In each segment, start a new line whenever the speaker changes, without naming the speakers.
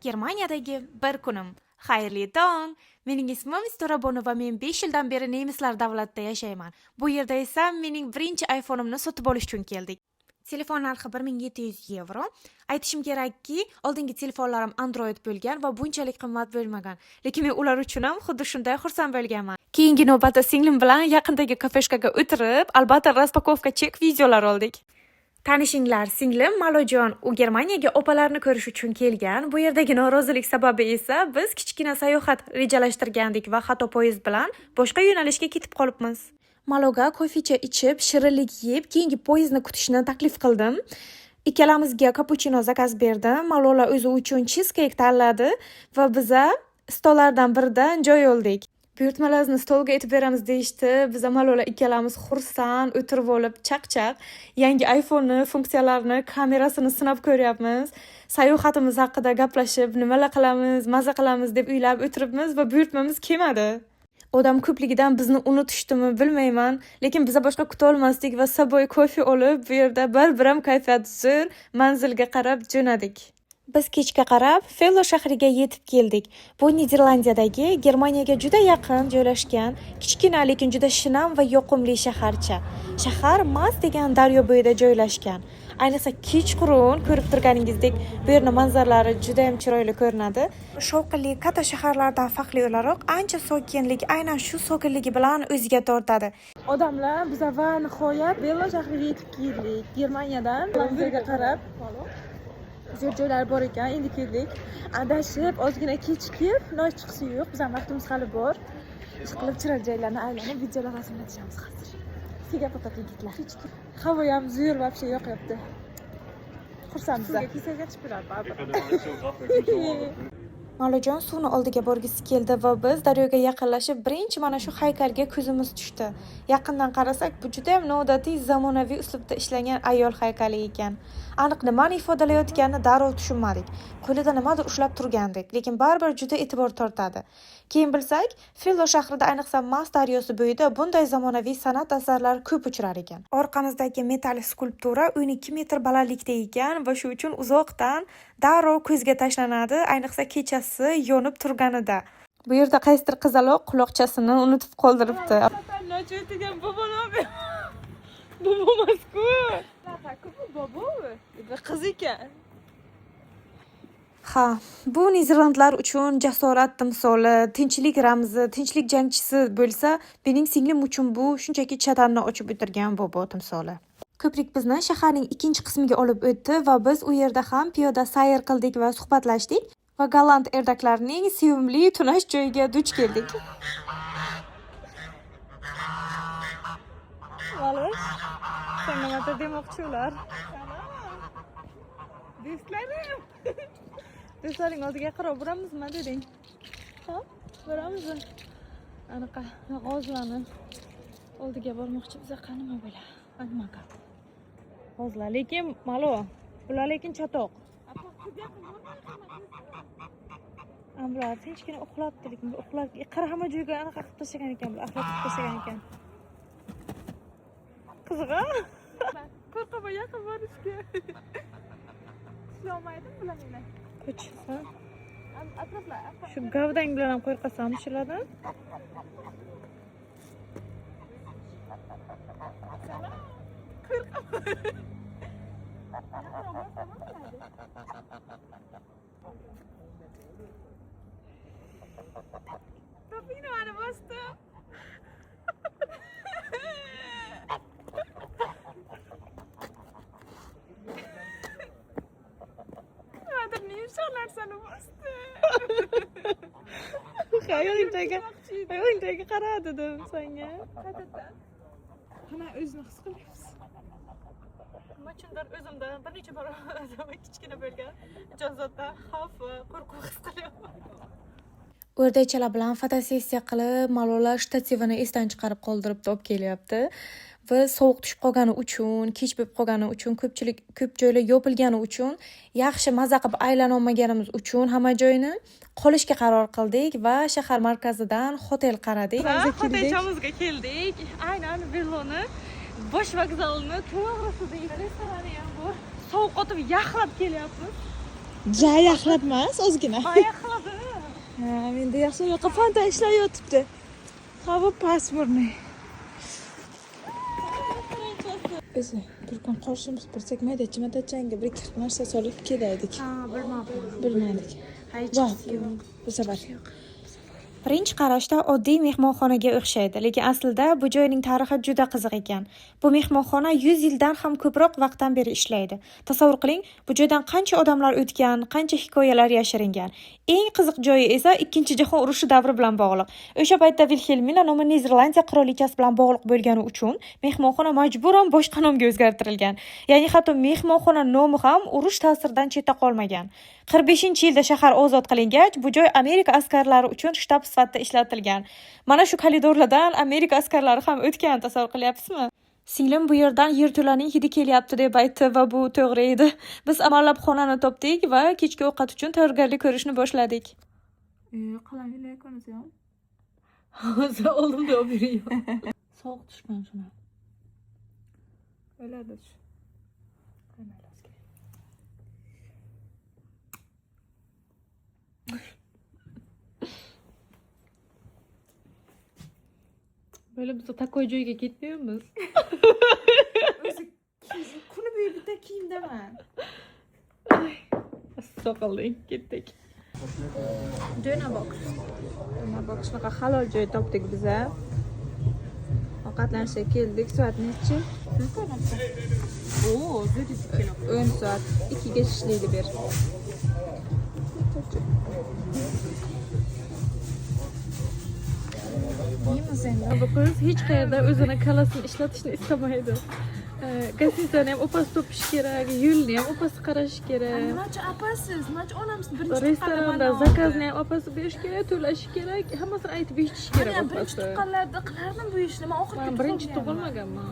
Germaniyadagi bir kunim. Xayrli tong. Mening ismim Istorabona va men 5 yildan beri nemislar davlatida yashayman. Bu yerda esa mening birinchi iPhone'imni sotib olish uchun keldik. Telefon narxi 1700 euro. Aytishim kerakki, oldingi telefonlarim Android bo'lgan va bunchalik qimmat bo'lmagan. Lekin men ular uchun ham xuddi shunday xursand bo'lganman. Keyingi navbatda singlim bilan yaqindagi kafeshkaga o'tirib, albatta raspakovka chek videolar oldik. Tanishinglar, singlim Malojon, u Germaniyaga opalarini ko'rish uchun kelgan. Bu yerdagi norozilik sababi esa biz kichkina sayohat rejalashtirgandik va hatto poyezd bilan boshqa yo'nalishga ketib qolibmiz. Maloga koficha ichib, shirinlik yeb, keyingi poyezdni kutishni taklif qildim. Ikkalamizga kapuchino zakaz berdim. Malola o'zi uchun cheesecake tanladi va biza stollardan biridan joy oldik. Buyurtmalarni stolga aytib beramiz deyishdi. Biz Malola ikkalamiz xursand o'tirib olib chaqchaq yangi iPhone funksiyalarini, kamerasini sinab ko'ryapmiz. Sayohatimiz haqida gaplashib, nimalar qilamiz, maza qilamiz deb o'ylab o'tiribmiz va buyurtmamiz kelmadi. Odam ko'pligidan bizni unutishdimi bilmayman, lekin biza boshqa kuta olmasdik va saboy kofe olib, bu yerda bir-biram kayfiyat zo'r manzilga qarab jo'nadik. Biz kechga qarab Fello shahriga yetib keldik. Bu Niderlandiyadagi Germaniyaga juda yaqin joylashgan, kichkina lekin juda shinam va yoqimli shaharcha. Shahar Maz degan daryo bo'yida joylashgan. Ayniqsa kechqurun ko'rib turganingizdek, bu yerning manzaralari juda ham chiroyli ko'rinadi. Shovqinli katta shaharlardan farqli o'laroq ancha sokinlik, aynan shu sokinligi bilan o'ziga tortadi. Odamlar biz va nihoyat Fello shahriga yetib keldik. Germaniyadan manzilga qarab zo'r joylar bor ekan, endi keldik. Adashib, ozgina kechikib, iloji chiqisi yo'q. Bizning vaqtimiz hali bor. Ishqilib chiroyli joylarni aylanib, videolar rasmlashamiz hozir. Siga foto yigitlar. Havo ham zo'r, вообще yoqyapti. Xursandmiz. Kisaga chiqib beradi. Malojon suvni oldiga borgisi keldi va biz daryoga yaqinlashib, birinchi mana shu haykalga ko'zimiz tushdi. Yaqindan qarasak, bu juda ham noodatiy zamonaviy uslubda ishlangan ayol haykali ekan. Aniq nimani ifodalayotganini darrov tushunmadik. Qo'lida nimadir ushlab turgandek, lekin baribir juda e'tibor tortadi. Keyin bilsak, Fello shahrida ayniqsa Maz daryosi bo'yida bunday zamonaviy san'at asarlari ko'p uchrar ekan. Orqamizdagi metall skulptura 12 metr balandlikda ekan va shu uchun uzoqdan darrov ko'zga tashlanadi, ayniqsa kechasi yonib turganida. Bu yerda qaysidir qizaloq quloqchasini unutib qoldiribdi. Nochetigan bobonobi. Bobomasku. Qiz ekan. Ha, bu Niderlandlar uchun jasorat timsoli, tinchlik ramzi, tinchlik jangchisi bo'lsa, mening singlim uchun bu shunchaki chatanni ochib o'tirgan bobo timsoli. Ko'prik bizni shaharning ikkinchi qismiga olib o'tdi va biz u yerda ham piyoda sayr qildik va suhbatlashdik va golland erdaklarining sevimli tunash joyiga duch keldik. Valish, sen nima demoqchi ular? Do'stlarim. Do'stlaring oldiga qarab boramizmi deding? Ha? Boramizmi? Anaqa g'ozlarni oldiga bormoqchi biz qanima bo'la? Anaqa. G'ozlar, lekin malo. Ular lekin chatoq. Ambular tinchgina uxlabdi, lekin uxlab qara hamma joyga anaqa qilib tashlagan ekan, bular axlat qilib tashlagan ekan. Qiziq-a? Qo'rqaman yaqin borishga. Olmaydim bularni. Qo'chsa. Atroflar. Shu gavdang bilan ham qo'rqasam shulardan. Toping nimani bosdi? Narsani bosdi. Oyog'ingdagi qara dedim senga. Qaytadan. Qana o'zini his qilyapsiz. Nima uchundir o'zimda bir necha bor kichkina bo'lgan jonzotda xavf va qo'rquv his qilyapman. O'rdakchalar bilan fotosessiya qilib, Malola shtativini esdan chiqarib qoldirib olib kelyapti. Va sovuq tushib qolgani uchun, kech bo'lib qolgani uchun, ko'p joylar yopilgani uchun, yaxshi maza qilib aylana olmaganimiz uchun hamma joyni qolishga qaror qildik va shahar markazidan hotel qaradik. Hotelchamizga keldik. Aynan Villoni bosh vokzalini to'g'risida restorani ham bor. Sovuq qotib yaxlab kelyapmiz.
Ja yaxlab emas, ozgina.
Yaxladi.
Ha, menda yaxshi yo'q. Fanta ishlayotibdi. Havo pasmurniy. Biz bir kun qoshimiz pursak mayda chimatachanga bir ikki narsa solib kelaydik.
Ha,
Bilmadik. Voh, bu safar.
Birinchi qarashda oddiy mehmonxonaga o'xshaydi, lekin aslida bu joyning tarixi juda qiziq ekan. Bu mehmonxona 100 yildan ham ko'proq vaqtdan beri ishlaydi. Tasavvur qiling, bu joydan qancha odamlar o'tgan, qancha hikoyalar yashiringan. Eng qiziq joyi esa 2-jahon urushi davri bilan bog'liq. O'sha paytda Vilhelmina nomi Niderlandiya qirolichasi bilan bog'liq bo'lgani uchun mehmonxona majburan boshqa nomga o'zgartirilgan. Ya'ni hatto mehmonxona nomi ham urush ta'siridan chetda qolmagan. 45-yilda shahar ozod qilingach, bu joy Amerika askarlari uchun shtab sifatida ishlatilgan. Mana shu koridorlardan Amerika askarlari ham o'tgan, tasavvur qilyapsizmi? Singlim bu yerdan yerto'laning hidi kelyapti deb aytdi va bu to'g'ri edi. Biz amallab xonani topdik va kechki ovqat uchun tayyorgarlik ko'rishni boshladik.
Qalaminglar ko'rasizmi?
Hozir oldimda olib yurayman. Sovuq tushgan shuna.
O'yladi.
Böyle biz takoy joyga ketmaymiz.
O'zi kuni bo'yi bitta kiyim dema.
Soqoling ketdik.
Döner box shunaqa halol joy topdik biza. Ovqatlanishga keldik. Soat nechi?
Oo, juda kelo.
10 soat. 2ga ishlaydi ber. Yemiz endi.
Bu qiz hech qayerda o'zini kalasini ishlatishni istamaydi. Gazetani ham opasi topish kerak, yo'lni ham opasi qarash kerak.
Nimacha apasiz? Nimacha onamiz birinchi
Restoranda zakazni ham opasi berish kerak, to'lash kerak, hammasini aytib eshitish kerak
Birinchi
opasi.
tuqqanlarda qilardim bu ishni. Men oxirgi
Men birinchi tug'ilmaganman.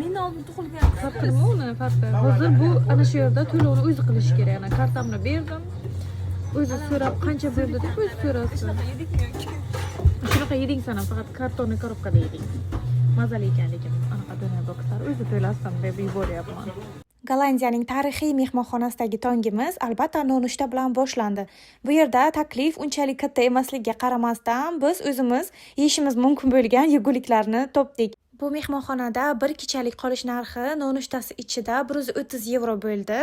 Men oldin tug'ilgan.
Farqi uni farqi. Hozir bu ana shu yerda to'lovni o'zi qilish kerak. Ana kartamni berdim. O'zi so'rab qancha berdi deb o'zi so'rasin. Shunaqa yeding sana faqat kartonni korobkada yeding. Mazali ekan lekin anaqa do'nar bokslar o'zi to'lasam deb yuboryapman. Gollandiyaning tarixiy mehmonxonasidagi tongimiz albatta nonushta bilan boshlandi. Bu yerda taklif unchalik katta emasligiga qaramasdan biz o'zimiz yeyishimiz mumkin bo'lgan yeguliklarni topdik. Bu mehmonxonada bir kechalik qolish narxi nonushtasi ichida 130 yevro bo'ldi.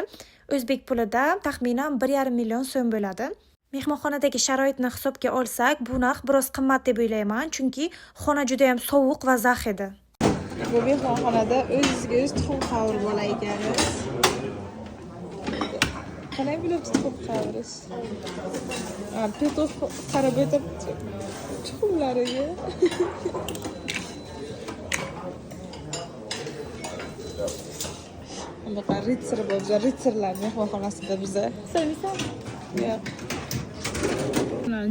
O'zbek pulida taxminan 1,5 million so'm bo'ladi. Mehmonxonadagi sharoitni hisobga olsak, bu narx biroz qimmat deb o'ylayman, chunki xona juda ham sovuq va zax edi.
Bu mehmonxonada o'zingizga o'z tuxum qavurib olaykansiz. Qanday bo'libdi tuxum qavurish? Petov qarab o'tibdi tuxumlariga. Bu ritser bo'lsa, ritserlar mehmonxonasida biza.
Sevmisan?
Yo'q.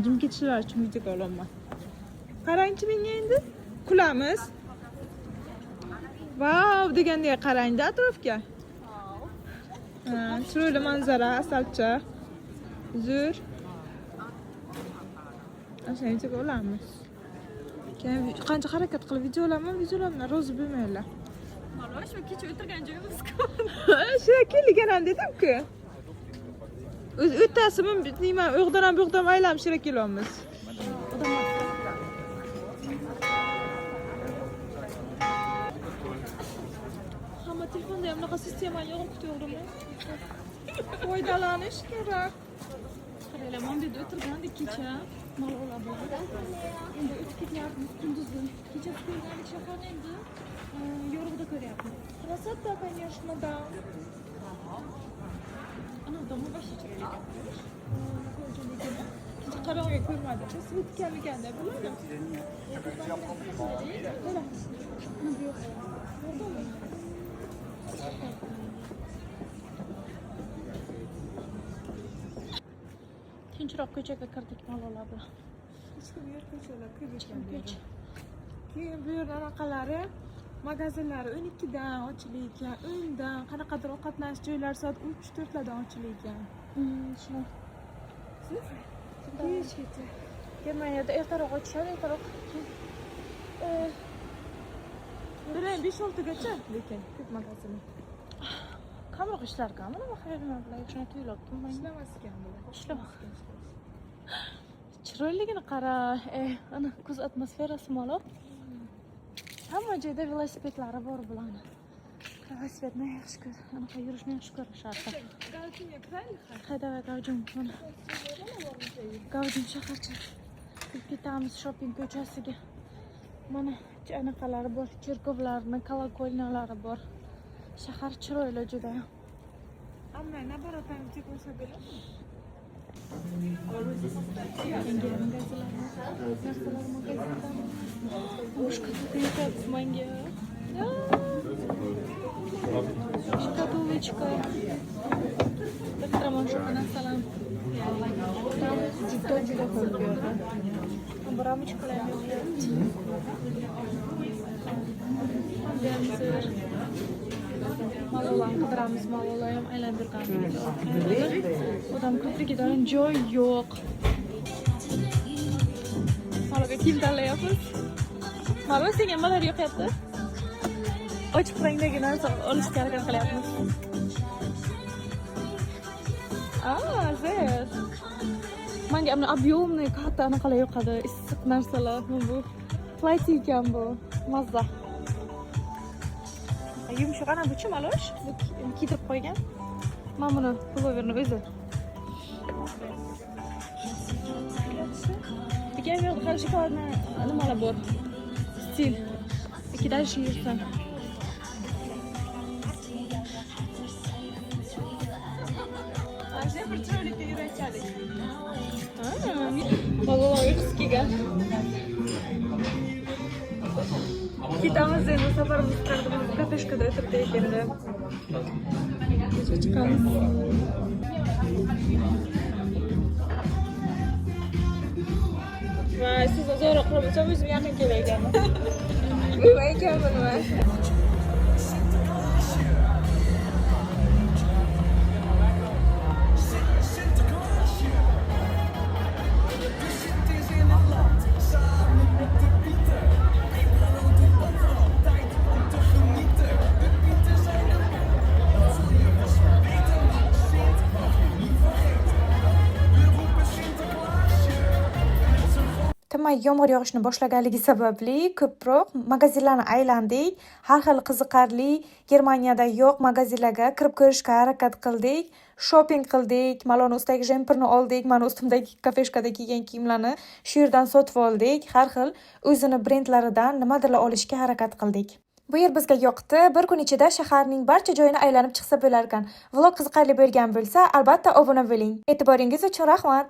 Jim ketishlar uchun videoga olaman. Qarangchi menga endi. Kulamiz. Vau degandek qarang-da atrofga. Chiroyli manzara, asalcha. Zo'r. Ashuni videoga olamiz. Keyin qancha harakat qilib videolarni rozi bo'lmanglar.
Mana shu kecha o'tirgan joyimiz-ku.
Shirakilgan ham dedim-ku. O'zi o'tasimi, nima, o'g'dan ham bu yoqdan aylanib shirakilyapmiz. Hamma telefonda ham bunaqa sistema yo'q, to'g'rimi? Foydalanish kerak.
Qaranglar, mana bu yerda o'tirgandik kecha. Malollar bilan. Endi o'tib ketyapmiz kunduzi. Kechasi ko'rgandik shaharni endi yorug'ida ko'ryapmiz.
Красота, конечно, да.
Ana domo boshqa chiroyli.
Kecha qarog'ga ko'rmadim. Svet kelganda bo'ladi.
Tinchroq ko'chaga kirdik malollar bilan.
Hech kim yo'q ko'chalar kirib. Keyin bu yerda anaqalari magazinlari 12dan ochilgan ekan, 10dan, qanaqadir ovqatlanish joylari soat 3-4lardan ochilgan ekan.
Shuna.
Hech keti.
Germaniyada ertaroq ochishadi, ertaroq.
Bilan 5-6gacha lekin ko'p magazin.
qamroq ishlar ekan, nima xayr nima bilan shuni tuyulibdim men.
Ishlamas ekan bu.
Ishlamas. Chiroyligini qara. Ana kuz atmosferasi malo. Hamma joyda velosipedlari bor bularni. Velosipedni yaxshi ko'r. Anaqa yurishni yaxshi ko'rishardi.
Galkinga kiraylik.
Haydavay Gavjum. Gavjum shaharcha. Ketamiz shopping ko'chasiga. Mana anaqalari bor, cherkovlarni, kolokolnalari bor. Shahar chiroyli juda.
Amma naboratamizga ko'rsa bo'ladi.
Yangi magazinlar. Ушко купить манги. Шкатулочка. Doktor Monshokana salam. Juda ko'p berdi. Ramочкалар yo'q. Benzir. Malolam qidiramiz, malolar ham aylantirganmiz. Odam ko'pligidan joy yo'q. Maloga kiyim tanlayapmiz. Malo senga nimalar yoqyapti? Ochiq rangdagi narsa olishga harakat qilyapmiz. Zet. Menga ammo объемный katta anaqalar yoqadi, issiq narsalar. Bu plati ekan bu. Mazza. Yumshoq ana buchi malosh, kiydirib qo'ygan. Men buni puloverni o'zi. Degan yo'q, qara shokoladni nimalar bor? Stil. Ikkidan yursin.
Azim bir chiroylikka yuraychalik.
Bolalar uyqusiga. Ketamiz endi safarimiz qardimiz kafeshkada o'tirdik endi. Chiqamiz. Va siz uzoqroq qilib o'tsam o'zim yaqin kelayotganman. Nima ekan bu nima? Timay yomg'ir yog'ishni boshlaganligi sababli ko'proq magazinlarni aylandik. Har xil qiziqarli Germaniyada yo'q magazinlarga kirib ko'rishga harakat qildik. Shopping qildik. Maloni ustidagi jemperni oldik. Mana ustimdagi kafeshkada kiygan kiyimlarni shu yerdan sotib oldik. Har xil o'zini brendlaridan nimadirlar olishga harakat qildik. Bu yer bizga yoqdi. Bir kun ichida shaharning barcha joyini aylanib chiqsa bo'lar ekan. Vlog qiziqarli bo'lgan bo'lsa, albatta obuna bo'ling. E'tiboringiz uchun rahmat.